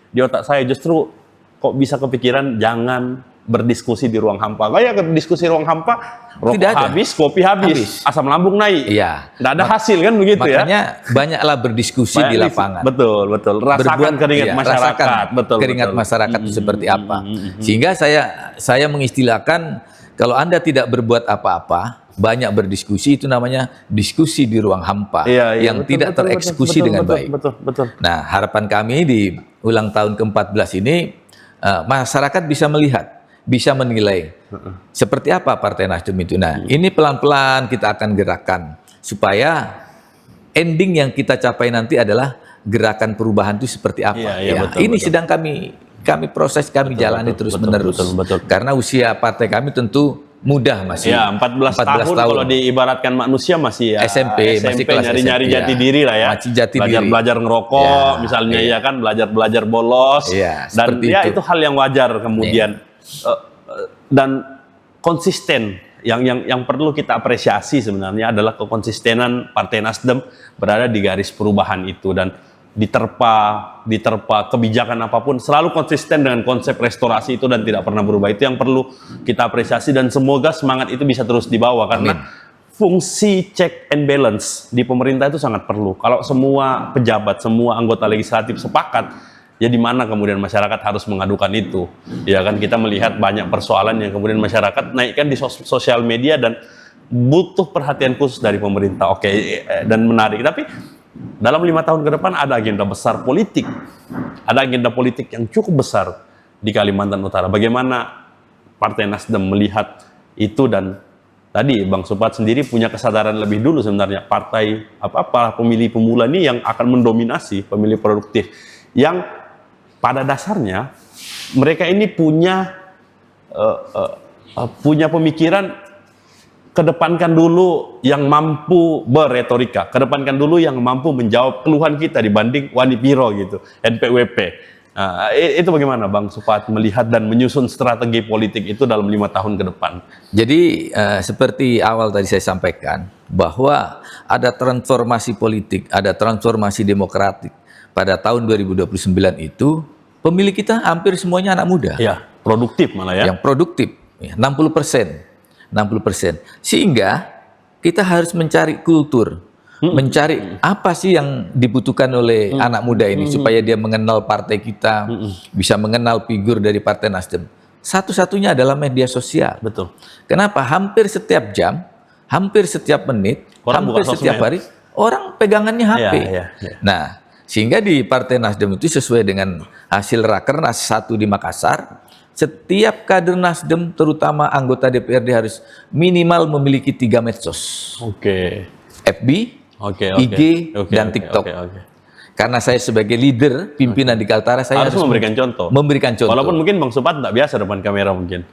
di otak saya. Justru kok bisa kepikiran jangan berdiskusi di ruang hampa. Kayak diskusi ruang hampa, rokok habis, kopi habis, asam lambung naik. Iya. Nggak ada hasil kan begitu. Makanya banyaklah berdiskusi di lapangan. Betul. Rasakan keringat masyarakat. Keringat masyarakat itu seperti apa. Sehingga saya mengistilahkan kalau Anda tidak berbuat apa-apa, banyak berdiskusi, itu namanya diskusi di ruang hampa yang tidak tereksekusi dengan baik. Betul. Nah, harapan kami di ulang tahun ke-14 ini masyarakat bisa melihat, bisa menilai seperti apa Partai Nasdem itu. Nah, ini pelan-pelan kita akan gerakan supaya ending yang kita capai nanti adalah gerakan perubahan itu seperti apa. Ini sedang kami proses, kami jalani terus-menerus. Karena usia partai kami tentu mudah masih. Ya, 14 tahun kalau diibaratkan manusia masih SMP masih kelas nyari-nyari jati diri lah ya. Masih jati diri. Belajar ngerokok misalnya kan, belajar belajar bolos. Dan itu hal yang wajar kemudian. Dan konsisten yang perlu kita apresiasi sebenarnya adalah kekonsistenan Partai Nasdem berada di garis perubahan itu, dan diterpa kebijakan apapun selalu konsisten dengan konsep restorasi itu dan tidak pernah berubah. Itu yang perlu kita apresiasi, dan semoga semangat itu bisa terus dibawa karena fungsi check and balance di pemerintah itu sangat perlu. Kalau semua pejabat, semua anggota legislatif sepakat, ya di mana kemudian masyarakat harus mengadukan itu. Ya kan, kita melihat banyak persoalan yang kemudian masyarakat naikkan di sosial media dan butuh perhatian khusus dari pemerintah. Dan menarik. Tapi dalam 5 tahun ke depan ada agenda besar politik. Ada agenda politik yang cukup besar di Kalimantan Utara. Bagaimana Partai Nasdem melihat itu, dan tadi Bang Supat sendiri punya kesadaran lebih dulu sebenarnya partai pemilih pemula ini yang akan mendominasi pemilih produktif, yang pada dasarnya mereka ini punya punya pemikiran, kedepankan dulu yang mampu berretorika, kedepankan dulu yang mampu menjawab keluhan kita dibanding Wani Piro gitu, NPWP. Nah, itu bagaimana Bang Supat melihat dan menyusun strategi politik itu dalam 5 tahun ke depan? Jadi seperti awal tadi saya sampaikan bahwa ada transformasi politik, ada transformasi demokratik pada tahun 2029 itu pemilih kita hampir semuanya anak muda. Ya, produktif malah ya. Yang produktif, 60%. Sehingga kita harus mencari kultur, mencari apa sih yang dibutuhkan oleh anak muda ini supaya dia mengenal partai kita, bisa mengenal figur dari Partai Nasdem. Satu-satunya adalah media sosial. Betul. Kenapa? Hampir setiap jam, hampir setiap menit, Orang hampir buka setiap sosmed. hari orang pegangannya HP. Ya. Nah, sehingga di Partai Nasdem itu sesuai dengan hasil Rakernas 1 di Makassar, setiap kader Nasdem, terutama anggota DPRD harus minimal memiliki 3 medsos. Oke. FB, IG, dan TikTok. Karena saya sebagai leader, pimpinan di Kaltara, saya Harus memberikan contoh. Memberikan contoh. Walaupun mungkin Bang Supat nggak biasa depan kamera mungkin.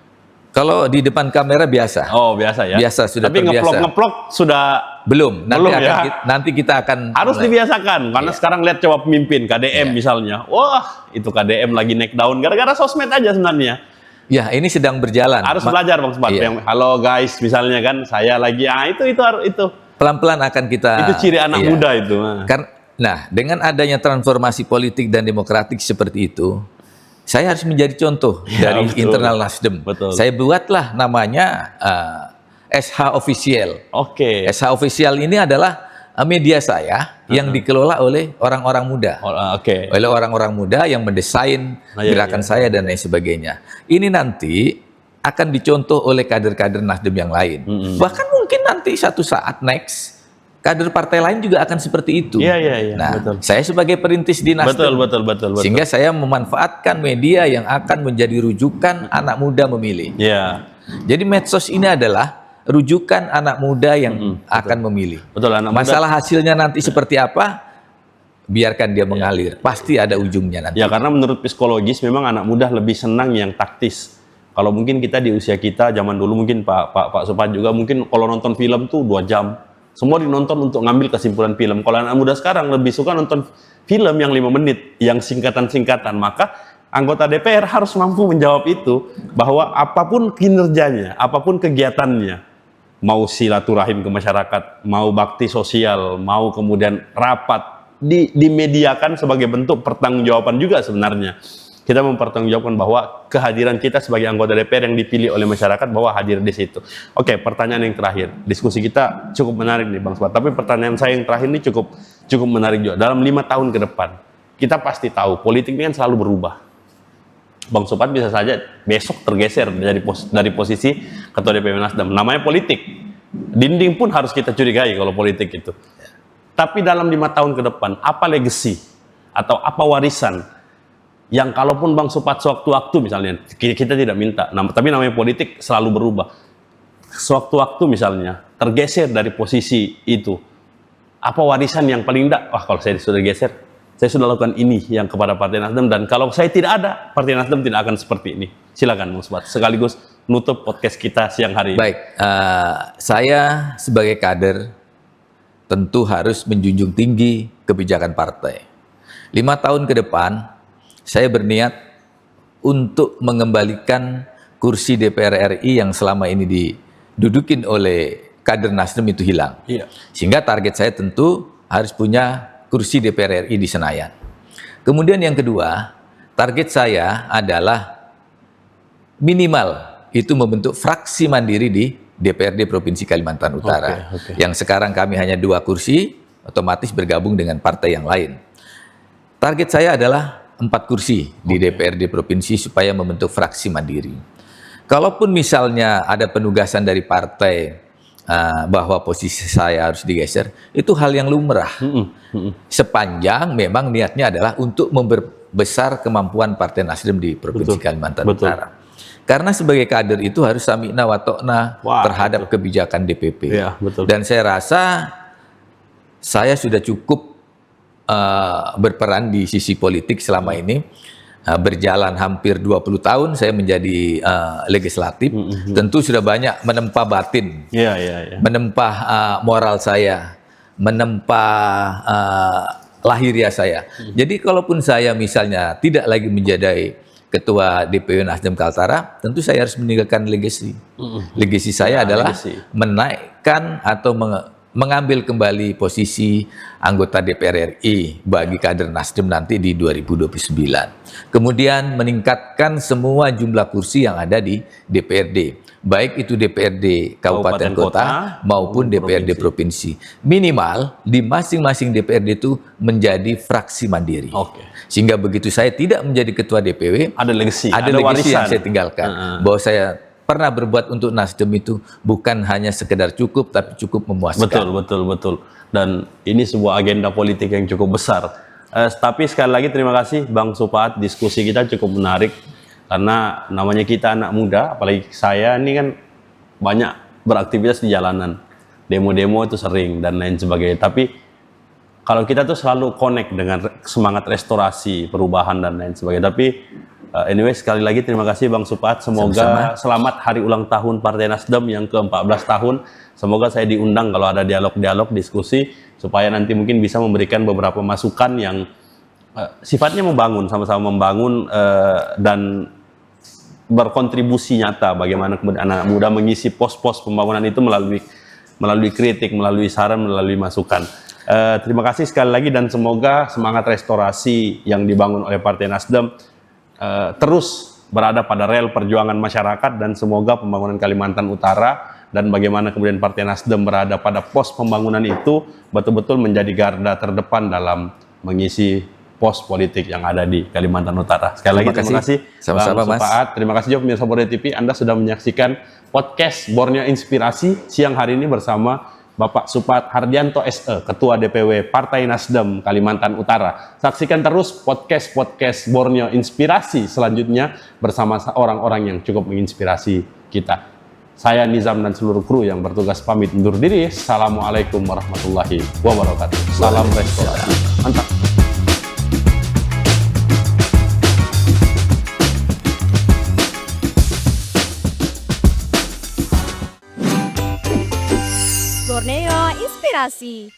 Kalau di depan kamera biasa. Oh, biasa ya. Biasa, sudah Tapi terbiasa. ngeplok sudah Belum. Belum ya? Nanti kita akan harus mulai. dibiasakan karena sekarang lihat coba pemimpin KDM Iya. misalnya. Wah, itu KDM lagi naik daun gara-gara sosmed aja sebenarnya. Ya, ini sedang berjalan. Harus belajar Bang Supat. Iya. Yang halo guys misalnya kan saya lagi itu. Pelan-pelan akan kita. Itu ciri anak iya. muda itu. Nah, dengan adanya transformasi politik dan demokratik seperti itu, saya harus menjadi contoh Ya, dari betul. internal Nasdem. Betul. Saya buatlah namanya SH Official. Oke. SH Official ini adalah media saya yang dikelola oleh orang-orang muda. Oke. Oleh orang-orang muda yang mendesain gerakan saya dan lain sebagainya. Ini nanti akan dicontoh oleh kader-kader Nasdem yang lain. Bahkan mungkin nanti satu saat next kader partai lain juga akan seperti itu. Iya, Nah, betul. saya sebagai perintis di Nasdem, Betul. sehingga saya memanfaatkan media yang akan menjadi rujukan anak muda memilih. Iya. Jadi medsos ini adalah rujukan anak muda yang akan memilih. Betul, anak muda. Masalah hasilnya nanti seperti apa, biarkan dia mengalir. Pasti ada ujungnya nanti. Ya karena menurut psikologis memang anak muda lebih senang yang taktis. Kalau mungkin kita di usia kita zaman dulu mungkin Pak Supat juga mungkin kalau nonton film tuh 2 jam. Semua dinonton untuk ngambil kesimpulan film. Kalau anak muda sekarang lebih suka nonton film yang 5 menit, yang singkatan-singkatan. Maka anggota DPR harus mampu menjawab itu bahwa apapun kinerjanya, apapun kegiatannya, mau silaturahim ke masyarakat, mau bakti sosial, mau kemudian rapat, dimediakan sebagai bentuk pertanggungjawaban juga sebenarnya. Kita mempertanggungjawabkan bahwa kehadiran kita sebagai anggota DPR yang dipilih oleh masyarakat bahwa hadir di situ. Oke, pertanyaan yang terakhir. Diskusi kita cukup menarik nih Bang Supat, tapi pertanyaan saya yang terakhir ini cukup menarik juga. Dalam 5 tahun ke depan, kita pasti tahu politik ini kan selalu berubah. Bang Supat bisa saja besok tergeser dari posisi Ketua DPP Nasdem. Namanya politik. Dinding pun harus kita curigai kalau politik itu. Tapi dalam 5 tahun ke depan, apa legacy atau apa warisan yang kalaupun Bang Supat sewaktu-waktu misalnya, kita tidak minta, tapi namanya politik selalu berubah. Sewaktu-waktu misalnya, tergeser dari posisi itu, apa warisan yang paling enggak? Wah, kalau saya sudah geser, saya sudah lakukan ini yang kepada Partai Nasdem, dan kalau saya tidak ada, Partai Nasdem tidak akan seperti ini. Silakan Bang Supat, sekaligus nutup podcast kita siang hari ini. Baik, saya sebagai kader tentu harus menjunjung tinggi kebijakan partai. 5 tahun ke depan, saya berniat untuk mengembalikan kursi DPR RI yang selama ini didudukin oleh kader Nasdem itu hilang. Iya. Sehingga target saya tentu harus punya kursi DPR RI di Senayan. Kemudian yang kedua, target saya adalah minimal itu membentuk fraksi mandiri di DPRD Provinsi Kalimantan Utara. Oke. Yang sekarang kami hanya 2 kursi, otomatis bergabung dengan partai yang lain. Target saya adalah 4 kursi di DPRD Provinsi supaya membentuk fraksi mandiri. Kalaupun misalnya ada penugasan dari partai bahwa posisi saya harus digeser, itu hal yang lumrah. Sepanjang memang niatnya adalah untuk memperbesar kemampuan Partai Nasdem di Provinsi Kalimantan Utara. Karena sebagai kader itu harus sami'na wa ta'na terhadap kebijakan DPP. Ya, betul. Dan saya rasa saya sudah cukup berperan di sisi politik selama ini. berjalan hampir 20 tahun saya menjadi legislatif, tentu sudah banyak menempa batin, menempa moral saya, menempa lahiriah saya. Jadi kalaupun saya misalnya tidak lagi menjadi Ketua DPW Nasdem Kaltara, tentu saya harus meninggalkan legasi. Legasi saya adalah menaikkan atau mengambil kembali posisi anggota DPR RI bagi kader Nasdem nanti di 2029. Kemudian meningkatkan semua jumlah kursi yang ada di DPRD, baik itu DPRD Kabupaten Kota maupun DPRD Provinsi. Minimal di masing-masing DPRD itu menjadi fraksi mandiri. Sehingga begitu saya tidak menjadi ketua DPW, ada legasi yang saya tinggalkan. Bahwa saya pernah berbuat untuk Nasdem itu bukan hanya sekedar cukup, tapi cukup memuaskan. Betul. Dan ini sebuah agenda politik yang cukup besar. Tapi sekali lagi terima kasih Bang Supaat, diskusi kita cukup menarik. Karena namanya kita anak muda, apalagi saya ini kan banyak beraktivitas di jalanan. Demo-demo itu sering dan lain sebagainya. Tapi kalau kita tuh selalu connect dengan semangat restorasi, perubahan dan lain sebagainya. Tapi anyway, sekali lagi terima kasih Bang Supaat. Semoga selamat hari ulang tahun Partai Nasdem yang ke-14 tahun. Semoga saya diundang kalau ada dialog-dialog, diskusi, supaya nanti mungkin bisa memberikan beberapa masukan yang sifatnya membangun, sama-sama membangun dan berkontribusi nyata bagaimana kemudian anak muda mengisi pos-pos pembangunan itu melalui kritik, melalui saran, melalui masukan. Terima kasih sekali lagi dan semoga semangat restorasi yang dibangun oleh Partai Nasdem terus berada pada rel perjuangan masyarakat dan semoga pembangunan Kalimantan Utara dan bagaimana kemudian Partai Nasdem berada pada pos pembangunan itu betul-betul menjadi garda terdepan dalam mengisi pos politik yang ada di Kalimantan Utara. Sekali lagi terima kasih sama-sama Mas. Terima kasih juga pemirsa Borneo TV, Anda sudah menyaksikan podcast Borneo Inspirasi siang hari ini bersama Bapak Supaat Hardianto SE, Ketua DPW Partai Nasdem Kalimantan Utara. Saksikan terus podcast Borneo Inspirasi selanjutnya bersama orang-orang yang cukup menginspirasi kita. Saya Nizam dan seluruh kru yang bertugas pamit undur diri. Assalamualaikum warahmatullahi wabarakatuh. Salam restorasi. Mantap. Borneo Inspirasi.